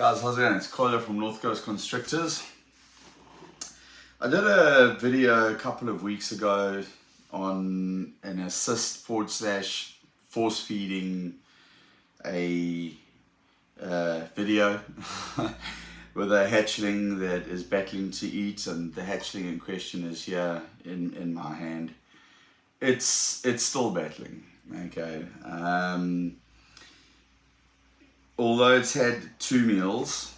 Guys, how's it going? It's Colin from North Coast Constrictors. I did a video a couple of weeks ago on an assist / force feeding a video with a hatchling that is battling to eat, and the hatchling in question is here in my hand. It's still battling, okay. Although it's had 2 meals,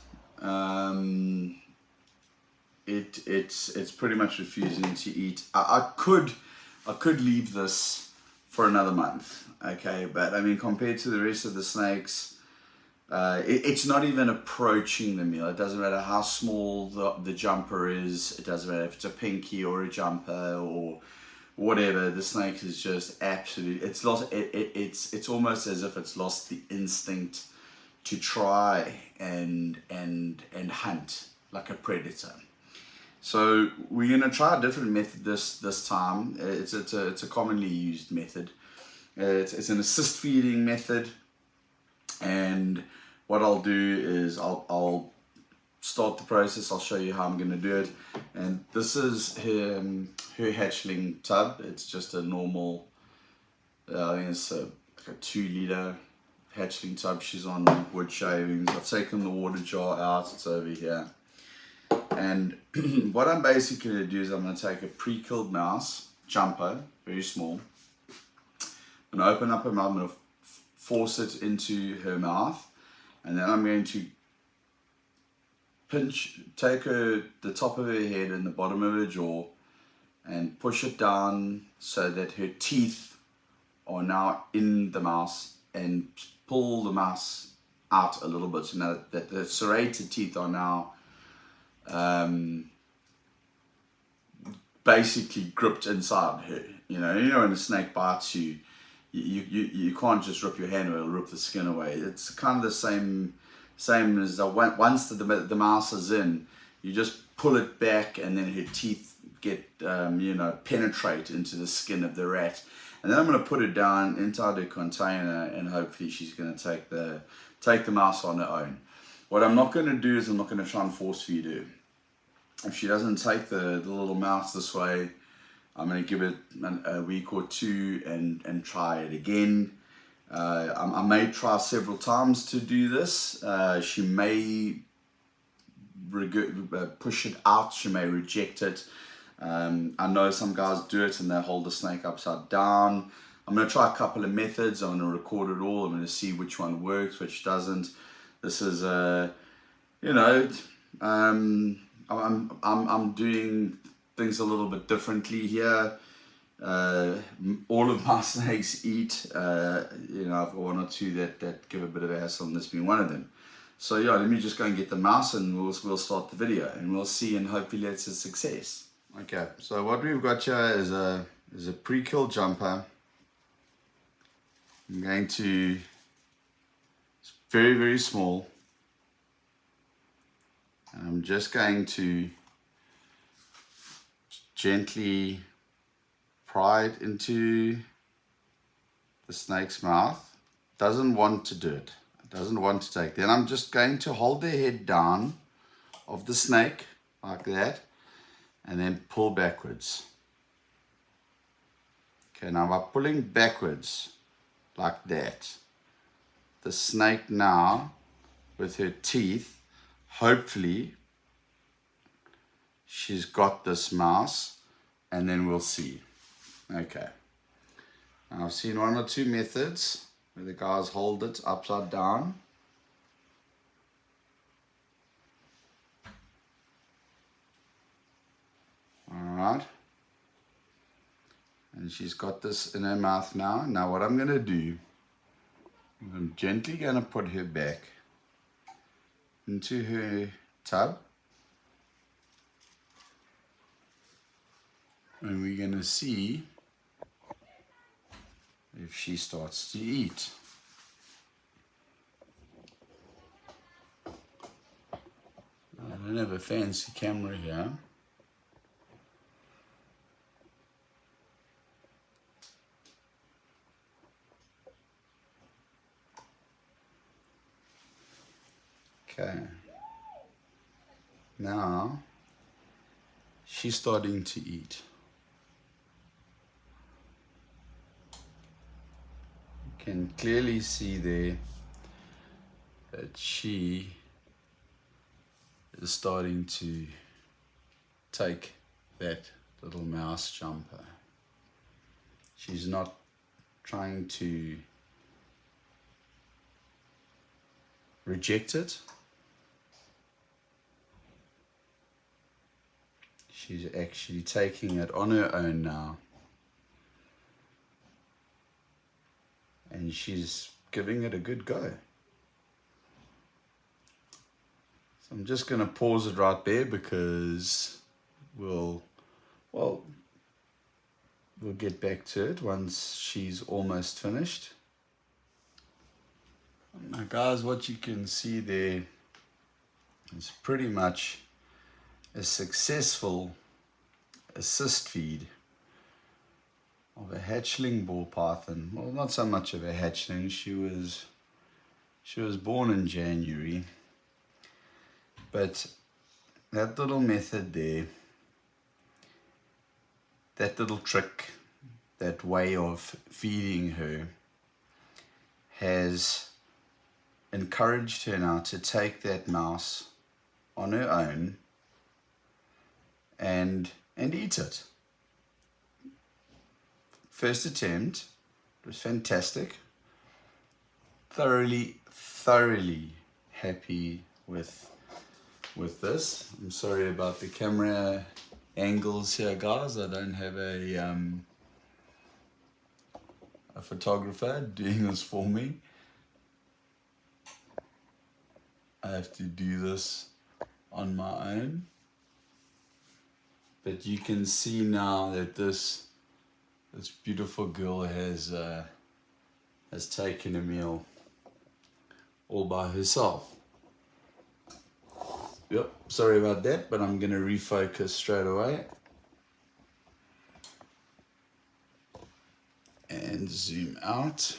it's pretty much refusing to eat. I could leave this for another month, okay, but I mean, compared to the rest of the snakes, it's not even approaching the meal. It doesn't matter how small the jumper is. It doesn't matter if it's a pinky or a jumper or whatever. The snake is just absolutely, it's lost. It's almost as if it's lost the instinct to try and hunt like a predator. So we're gonna try a different method this time. It's a commonly used method. It's an assist feeding method, and what I'll do is I'll start the process. I'll show you how I'm gonna do it. And this is her hatchling tub. It's just a normal, I think it's like a 2-liter hatchling tub. She's on wood shavings. I've taken the water jar out, it's over here. And what I'm basically going to do is I'm going to take a pre-killed mouse, jumper, very small. I'm going to open up her mouth, I'm going to force it into her mouth, and then I'm going to take the top of her head and the bottom of her jaw and push it down so that her teeth are now in the mouse, and pull the mouse out a little bit so now that the serrated teeth are now basically gripped inside her. You know when a snake bites you, you can't just rip your hand away, it'll rip the skin away. It's kind of the same as once the mouse is in, you just pull it back, and then her teeth get penetrate into the skin of the rat. And then I'm going to put it down inside the container, and hopefully she's going to take the mouse on her own. What I'm not going to do is I'm not going to try and force feed her. If she doesn't take the little mouse this way, I'm going to give it a week or 2 and try it again. I may try several times to do this. She may push it out, she may reject it. I know some guys do it and they hold the snake upside down. I'm going to try a couple of methods. I'm going to record it all. I'm going to see which one works, which doesn't. This is I'm doing things a little bit differently here. All of my snakes eat. I've got 1 or 2 that give a bit of a hassle, and this being one of them. So yeah, let me just go and get the mouse, and we'll start the video, and we'll see, and hopefully it's a success. Okay, so what we've got here is a pre-kill jumper. I'm going to, it's very, very small. And I'm just going to gently pry it into the snake's mouth. Doesn't want to do it. It doesn't want to take. Then I'm just going to hold the head down of the snake like that, and then pull backwards. Okay, now by pulling backwards like that, the snake now, with her teeth, hopefully she's got this mouse, and then we'll see. Okay, now I've seen 1 or 2 methods where the guys hold it upside down. Alright, and she's got this in her mouth now. Now what I'm going to do, I'm gently going to put her back into her tub, and we're going to see if she starts to eat. I don't have a fancy camera here. Okay. Now she's starting to eat. You can clearly see there that she is starting to take that little mouse jumper. She's not trying to reject it. She's actually taking it on her own now. And she's giving it a good go. So I'm just going to pause it right there because we'll get back to it once she's almost finished. Now guys, what you can see there is pretty much a successful assist feed of a hatchling ball python. Well, not so much of a hatchling. She was born in January, but that little method there, that little trick, that way of feeding her has encouraged her now to take that mouse on her own and eat it. First attempt, it was fantastic. Thoroughly happy with this. I'm sorry about the camera angles here, guys. I don't have a photographer doing this for me. I have to do this on my own. But you can see now that this beautiful girl has taken a meal all by herself. Yep, sorry about that, but I'm going to refocus straight away. And zoom out.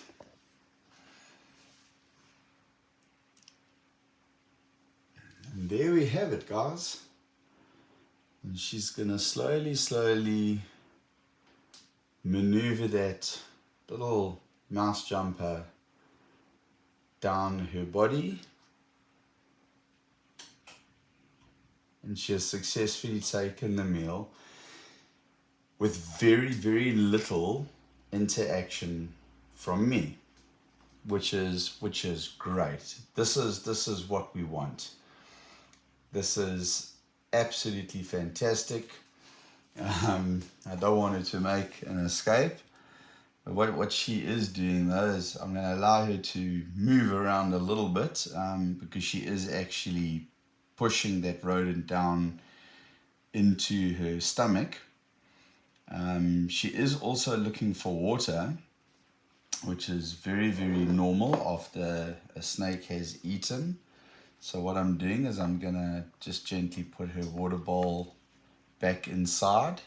And there we have it, guys. And she's going to slowly maneuver that little mouse jumper down her body. And she has successfully taken the meal with very little interaction from me, which is great. This is what we want. This is absolutely fantastic. I don't want her to make an escape. But what she is doing though is I'm going to allow her to move around a little bit because she is actually pushing that rodent down into her stomach. She is also looking for water, which is very normal after a snake has eaten. So what I'm doing is I'm gonna just gently put her water bowl back inside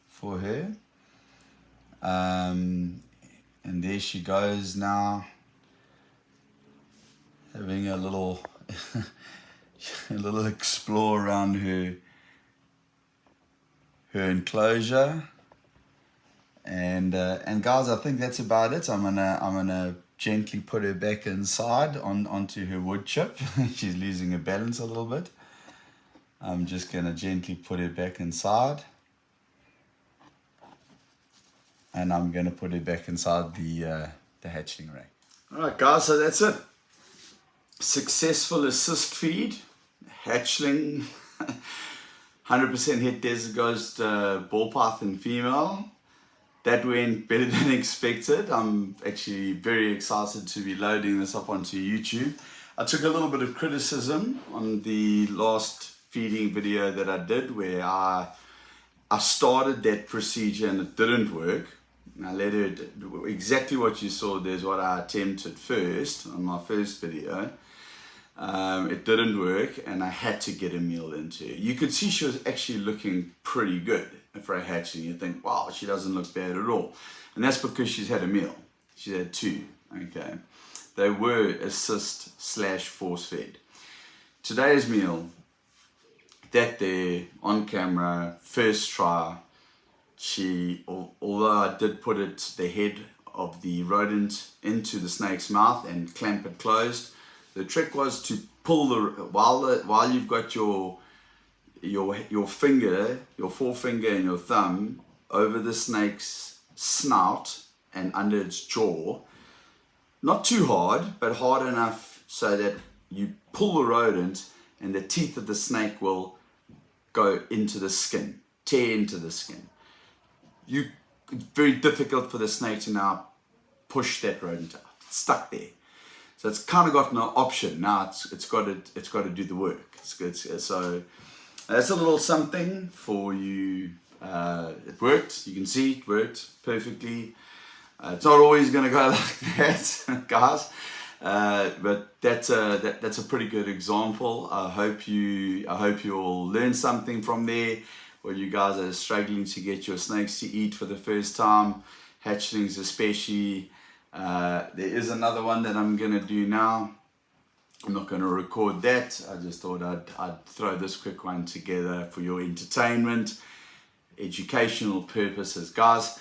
for her. And there she goes now, having a little explore around her enclosure. And guys, I think that's about it. I'm gonna gently put her back inside onto her wood chip. She's losing her balance a little bit. I'm just gonna gently put her back inside, and I'm gonna put her back inside the hatchling rack. All right, guys, so that's it. Successful assist feed, hatchling, 100% het desert ghost ball python female. That went better than expected. I'm actually very excited to be loading this up onto YouTube. I took a little bit of criticism on the last feeding video that I did where I started that procedure and it didn't work. I let her do exactly what you saw. There's what I attempted first on my first video. It didn't work and I had to get a meal into her. You could see she was actually looking pretty good for a hatchling. You think, wow, she doesn't look bad at all. And that's because she's had a meal. She's had two, okay? They were assist / force fed. today's meal, that there on camera, first try, although I did put the head of the rodent into the snake's mouth and clamp it closed, the trick was to pull while you've got your finger, your forefinger and your thumb over the snake's snout and under its jaw, not too hard, but hard enough so that you pull the rodent and the teeth of the snake will go into the skin, tear into the skin. It's very difficult for the snake to now push that rodent out. It's stuck there. So it's kind of got no option. Now it's got to do the work. So that's a little something for you. It worked. You can see it worked perfectly. It's not always going to go like that, guys. But that's a pretty good example. I hope you all learned something from there. Where you guys are struggling to get your snakes to eat for the first time, hatchlings especially. There is another one that I'm going to do now. I'm not going to record that. I just thought I'd throw this quick one together for your entertainment, educational purposes. Guys,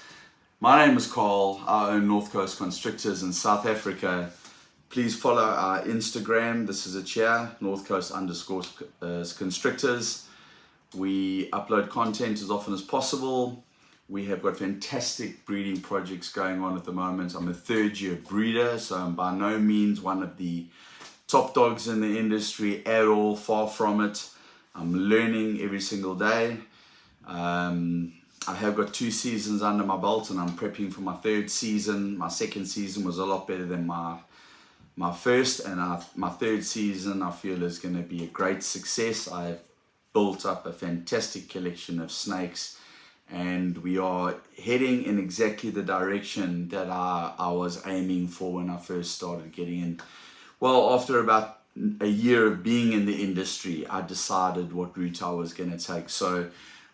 my name is Carl. I own North Coast Constrictors in South Africa. Please follow our Instagram. This is it here, North Coast _constrictors. We upload content as often as possible. We have got fantastic breeding projects going on at the moment. I'm a third-year breeder, so I'm by no means one of the top dogs in the industry at all, far from it. I'm learning every single day. I have got 2 seasons under my belt and I'm prepping for my 3rd season. My 2nd season was a lot better than my first, and my 3rd season I feel is going to be a great success. I've built up a fantastic collection of snakes and we are heading in exactly the direction that I was aiming for when I first started getting in. Well, after about a year of being in the industry, I decided what route I was going to take. So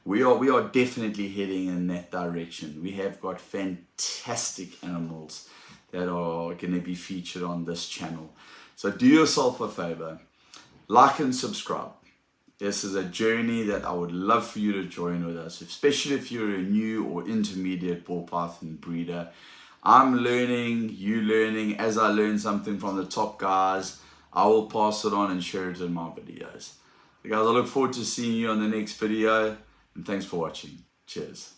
we are definitely heading in that direction. We have got fantastic animals that are going to be featured on this channel. So do yourself a favor, like and subscribe. This is a journey that I would love for you to join with us, especially if you're a new or intermediate ball python breeder. I'm learning, you learning. As I learn something from the top guys, I will pass it on and share it in my videos. So guys, I look forward to seeing you on the next video, and thanks for watching. Cheers.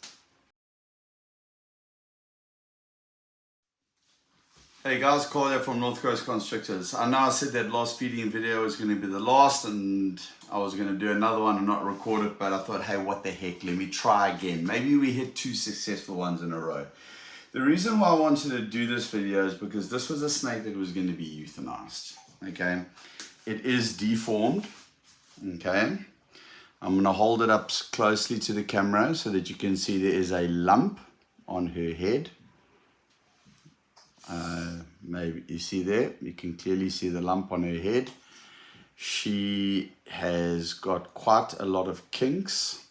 Hey guys, Carl here from North Coast Constrictors. I know I said that last feeding video was going to be the last and I was going to do another one and not record it, but I thought, hey, what the heck, let me try again. Maybe we hit 2 successful ones in a row. The reason why I wanted to do this video is because this was a snake that was going to be euthanized. Okay, it is deformed. Okay, I'm going to hold it up closely to the camera so that you can see there is a lump on her head. Maybe you see there, you can clearly see the lump on her head. She has got quite a lot of kinks.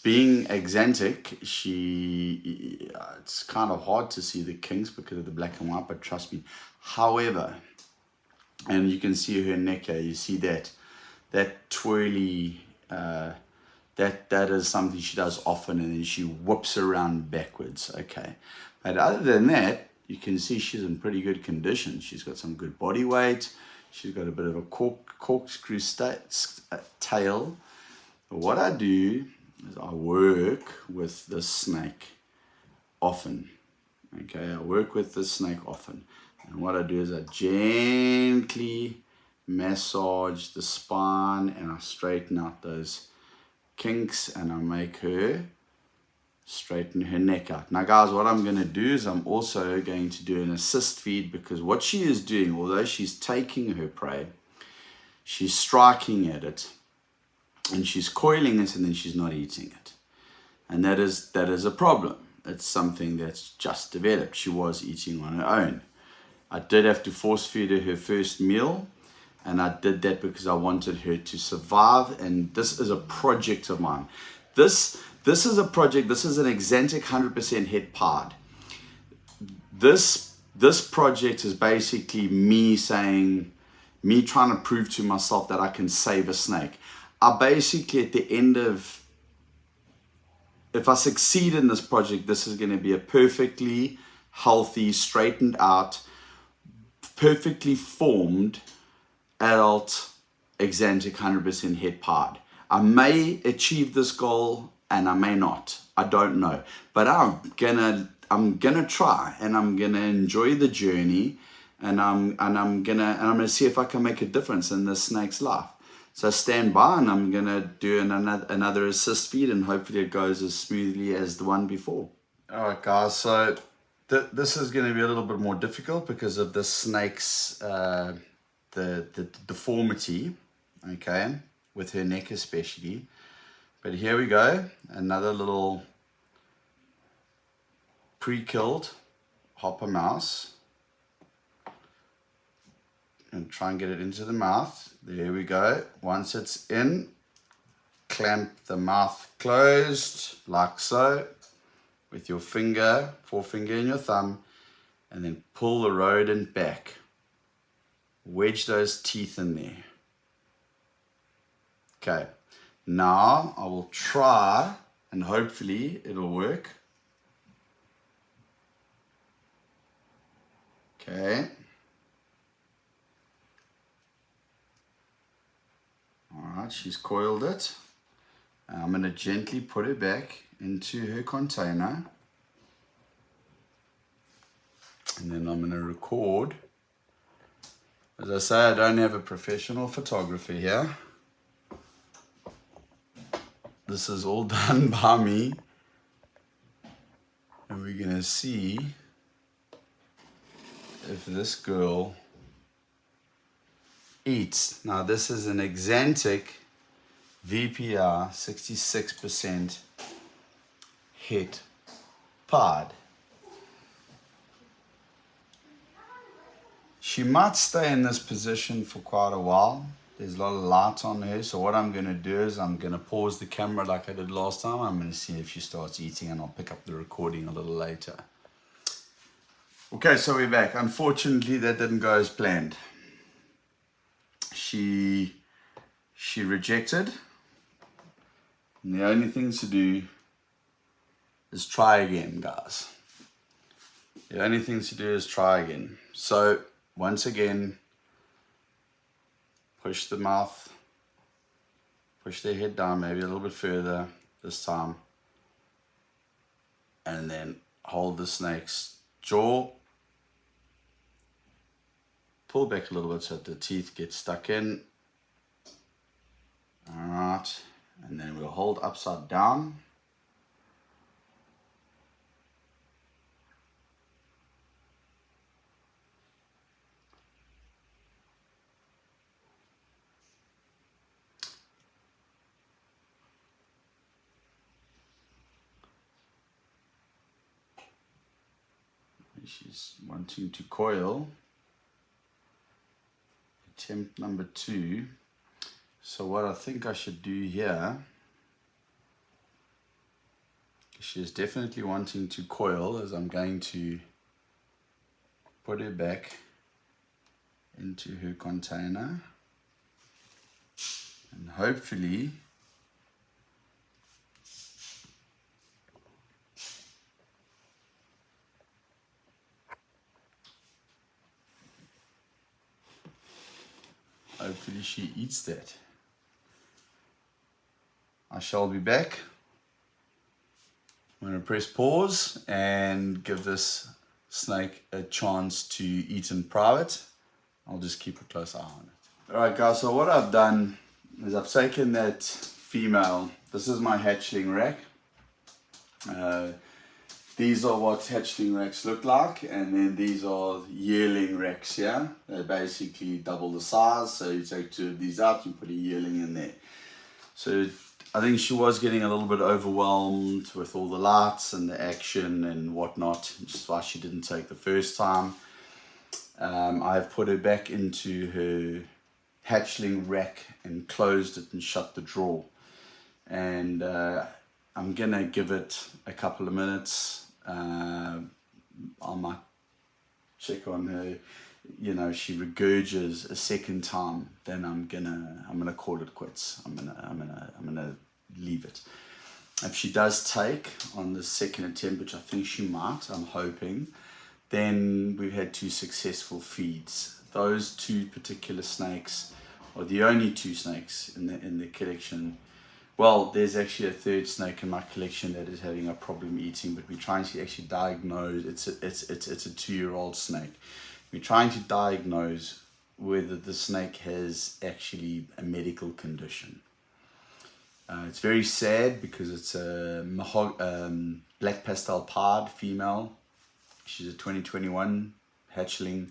Being axanthic, it's kind of hard to see the kinks because of the black and white, but trust me. However, and you can see her neck here, you see that twirly, that is something she does often, and then she whips around backwards. Okay, but other than that, you can see she's in pretty good condition. She's got some good body weight. She's got a bit of a corkscrew tail. What I do is I work with this snake often. Okay, I work with this snake often. And what I do is I gently massage the spine and I straighten out those kinks and I make her straighten her neck out. Now guys, what I'm going to do is I'm also going to do an assist feed, because what she is doing, although she's taking her prey, she's striking at it and she's coiling it and then she's not eating it. And that is a problem. It's something that's just developed. She was eating on her own. I did have to force feed her first meal, and I did that because I wanted her to survive, and this is a project of mine. This is a project. This is an axanthic 100% het pod. This project is basically me saying, me trying to prove to myself that I can save a snake. I basically, at the end of, if I succeed in this project, this is going to be a perfectly healthy, straightened out, perfectly formed adult Exantic 100% het pod. I may achieve this goal and I may not. I don't know. But I'm gonna try, and I'm gonna enjoy the journey, and I'm gonna see if I can make a difference in this snake's life. So stand by, and I'm gonna do another assist feed, and hopefully it goes as smoothly as the one before. All right, guys. So this is going to be a little bit more difficult because of the snake's the deformity, okay, with her neck especially. But here we go, another little pre-killed hopper mouse, and try and get it into the mouth. There we go. Once it's in, clamp the mouth closed like so with your finger, forefinger and your thumb, and then pull the rodent back. Wedge those teeth in there. Okay, now I will try, and hopefully it'll work. Okay. Alright, she's coiled it. I'm going to gently put it back into her container. And then I'm going to record. As I say, I don't have a professional photographer here. This is all done by me. And we're going to see if this girl eats. Now this is an Exantic VPR 66% het pod. She might stay in this position for quite a while. There's a lot of light on her, so what I'm going to do is I'm going to pause the camera like I did last time. I'm going to see if she starts eating, and I'll pick up the recording a little later. Okay, so we're back. Unfortunately, that didn't go as planned. She rejected, and the only thing to do is try again, guys. The only thing to do is try again. So once again, push the mouth, push their head down maybe a little bit further this time, and then hold the snake's jaw, pull back a little bit so that the teeth get stuck in. Alright, and then we'll hold upside down. She's wanting to coil. Attempt number 2. So what I think I should do here, she is definitely wanting to coil, as I'm going to put her back into her container, and hopefully she eats that. I shall be back. I'm going to press pause and give this snake a chance to eat in private. I'll just keep a close eye on it. Alright guys, so what I've done is I've taken that female. This is my hatchling rack. These are what hatchling racks look like, and then these are yearling racks here. They're basically double the size, so you take 2 of these out and put a yearling in there. So I think she was getting a little bit overwhelmed with all the lights and the action and whatnot, which is why she didn't take the first time. I've put her back into her hatchling rack and closed it and shut the drawer. And I'm gonna give it a couple of minutes. I might check on her you know, she regurges a second time, then I'm gonna call it quits. I'm gonna leave it. If she does take on the second attempt, which I think she might, I'm hoping, then we've had 2 successful feeds. Those 2 particular snakes are the only 2 snakes in the collection. Well, there's actually a third snake in my collection that is having a problem eating, but we're trying to actually diagnose. It's a 2-year-old snake. We're trying to diagnose whether the snake has actually a medical condition. It's very sad because it's a black pastel pard female. She's a 2021 hatchling.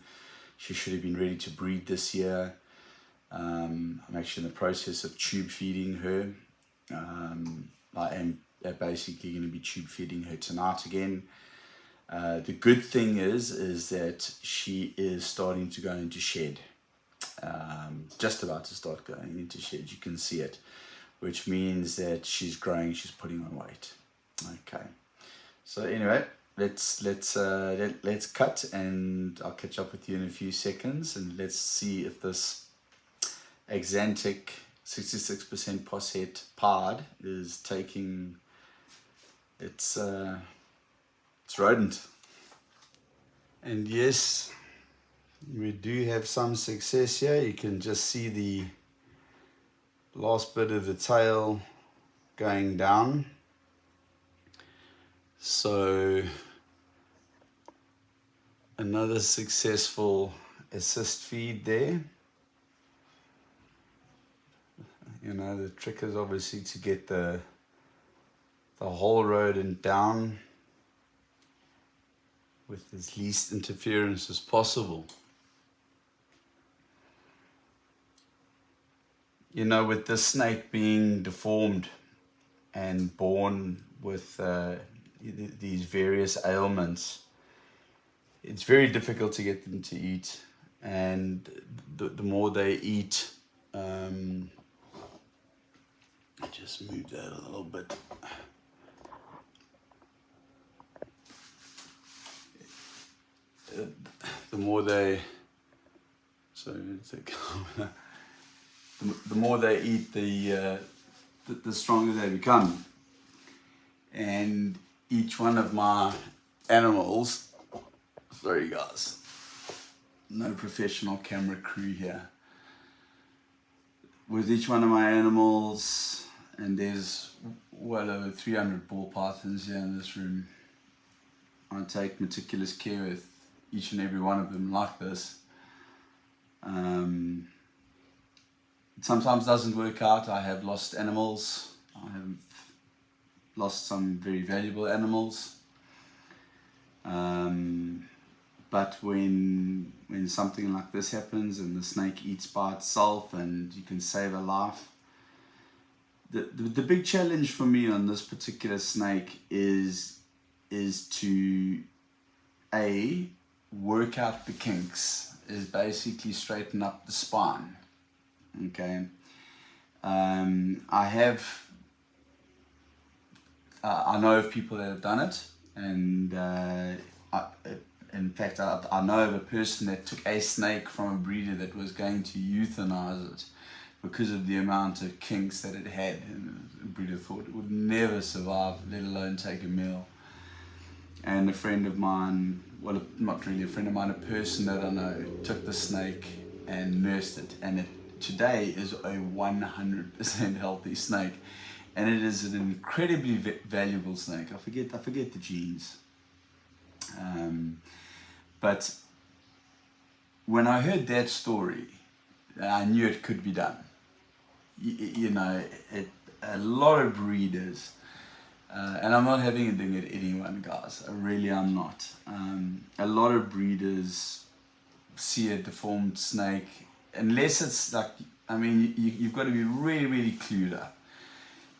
She should have been ready to breed this year. I'm actually in the process of tube feeding her. I am basically going to be tube feeding her tonight again. The good thing is that she is starting to go into shed. Just about to start going into shed. You can see it, which means that she's growing. She's putting on weight. Okay. So anyway, let's cut, and I'll catch up with you in a few seconds, and let's see if this Axanthic 66% posset pard is taking its rodent. And yes, we do have some success here. You can just see the last bit of the tail going down. So another successful assist feed there. You know, the trick is obviously to get the whole rodent down with as least interference as possible. You know, with this snake being deformed and born with these various ailments, it's very difficult to get them to eat, and the more they eat, just move that a little bit. The more they, the more they eat, the stronger they become. And each one of my animals, sorry guys, no professional camera crew here. With each one of my animals, and there's well over 300 ball pythons here in this room, I take meticulous care with each and every one of them like this. It sometimes doesn't work out. I have lost animals. I have lost some very valuable animals. But when something like this happens and the snake eats by itself and you can save a life, the big challenge for me on this particular snake is to work out the kinks, is basically straighten up the spine. Okay, I know of people that have done it, and in fact I know of a person that took a snake from a breeder that was going to euthanize it because of the amount of kinks that it had, and the breeder thought it would never survive, let alone take a meal. And a friend of mine, well, not really a friend of mine, a person that I know, took the snake and nursed it, and it today is a 100% healthy snake, and it is an incredibly valuable snake. I forget the genes, but when I heard that story, I knew it could be done. You know, a lot of breeders, and I'm not having a dig at anyone, guys, I really am not. A lot of breeders see a deformed snake, unless it's like, I mean, you've got to be really, really clued up.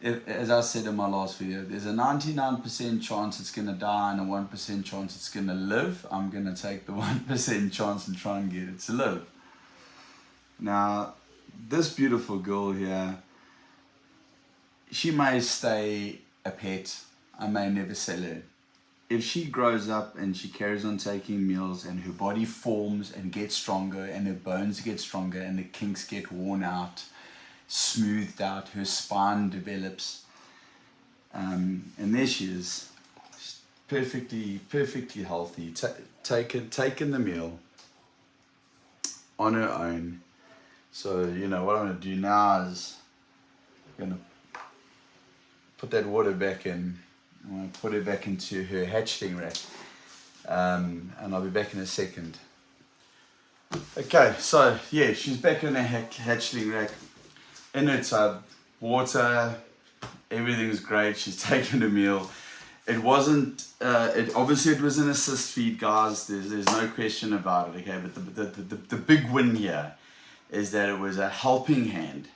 As I said in my last video, there's a 99% chance it's going to die and a 1% chance it's going to live. I'm going to take the 1% chance and try and get it to live. Now, this beautiful girl here, she may stay a pet. I may never sell her. if she grows up and she carries on taking meals and her body forms and gets stronger and her bones get stronger and the kinks get worn out, smoothed out, her spine develops, and there she is, perfectly healthy, taking the meal on her own. So you know what I'm going to do now is I'm going to put that water back in. I'm going to put it back into her hatchling rack, and I'll be back in a second. Okay, so yeah, she's back in her hatchling rack, in her tub, water, everything's great. She's taken a meal. It wasn't, obviously it was an assist feed, guys. There's no question about it, okay? But the big win here is that it was a helping hand,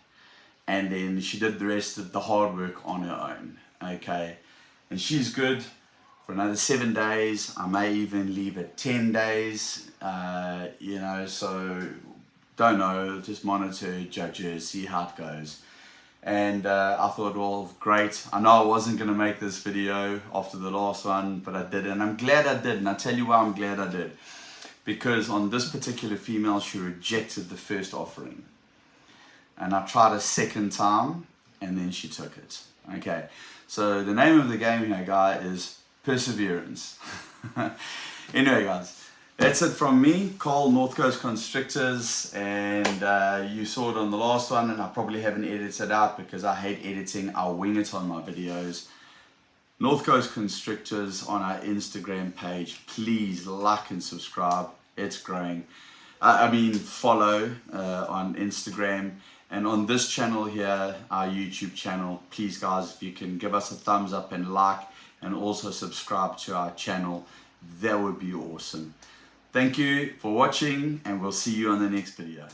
and then she did the rest of the hard work on her own, okay? And she's good for another 7 days. I may even leave it 10 days, you know, so don't know, just monitor, judge her, see how it goes. And I thought, well, great. I know I wasn't going to make this video after the last one, but I did, and I'm glad I did. And I'll tell you why I'm glad I did. Because on this particular female, she rejected the first offering. And I tried a second time, and then she took it. Okay, so the name of the game here, guy, is perseverance. Anyway, guys, that's it from me, Carl, North Coast Constrictors, and you saw it on the last one, and I probably haven't edited out because I hate editing. I'll wing it on my videos. North Coast Constrictors on our Instagram page. Please like and subscribe. It's growing. Follow on Instagram. And on this channel here, our YouTube channel, please guys, if you can give us a thumbs up and like, and also subscribe to our channel, that would be awesome. Thank you for watching, and we'll see you on the next video.